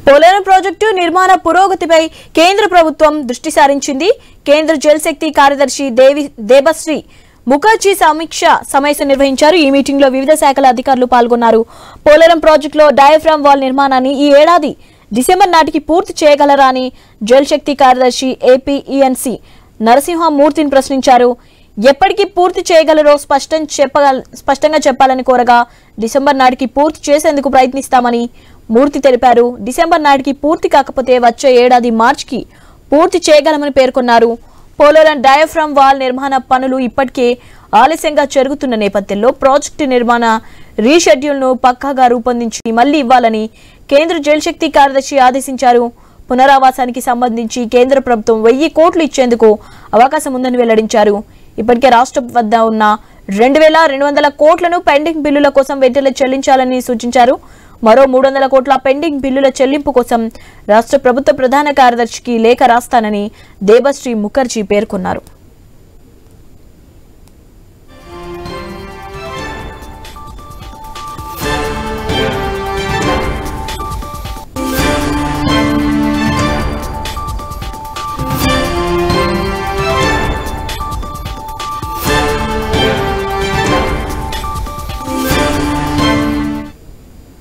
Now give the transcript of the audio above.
Polavaram project నిర్మాణ పురోగతిపై కేంద్ర ప్రభుత్వం దృష్టి సారించింది. కేంద్ర జలశక్తి కార్యదర్శి దేబశ్రీ ముఖర్జీ సమావేశం నిర్వహించారు. ఈ మీటింగ్ లో వివిధ శాఖల అధికారులు పాల్గొన్నారు. పోలవరం ప్రాజెక్టులో డయాఫ్రామ్ వాల్ నిర్మాణాన్ని ఈ ఏడాది డిసెంబర్ నాటికి పూర్తి చేయగలరా అని జలశక్తి కార్యదర్శి ఏపీఈఎన్సీ నరసింహమూర్తిని ప్రశ్నించారు. ఎప్పటికి పూర్తి చేయగలరో స్పష్టంగా చెప్పాలని కోరగా డిసెంబర్ నాటికి పూర్తి చేసేందుకు ప్రయత్నిస్తామని మూర్తి తెలిపారు. డిసెంబర్ నాటికి పూర్తి కాకపోతే వచ్చే ఏడాది మార్చికి పూర్తి చేయగలమని పేర్కొన్నారు. పోలవరం డయాఫ్రామ్ వాల్ నిర్మాణ పనులు ఇప్పటికే ఆలస్యంగా జరుగుతున్న నేపథ్యంలో ప్రాజెక్టు నిర్మాణ రీషెడ్యూల్ను పక్కాగా రూపొందించి మళ్లీ ఇవ్వాలని కేంద్ర జలశక్తి కార్యదర్శి ఆదేశించారు. పునరావాసానికి సంబంధించి కేంద్ర ప్రభుత్వం 1000 కోట్లు ఇచ్చేందుకు అవకాశం ఉందని వెల్లడించారు. ఇప్పటికే రాష్ట్రం వద్ద ఉన్న 2200 కోట్లను పెండింగ్ బిల్లుల కోసం వెంటనే చెల్లించాలని సూచించారు. మరో 300 కోట్ల పెండింగ్ బిల్లుల చెల్లింపు కోసం రాష్ట్ర ప్రభుత్వ ప్రధాన కార్యదర్శికి లేఖ రాస్తానని దేబశ్రీ ముఖర్జీ పేర్కొన్నారు.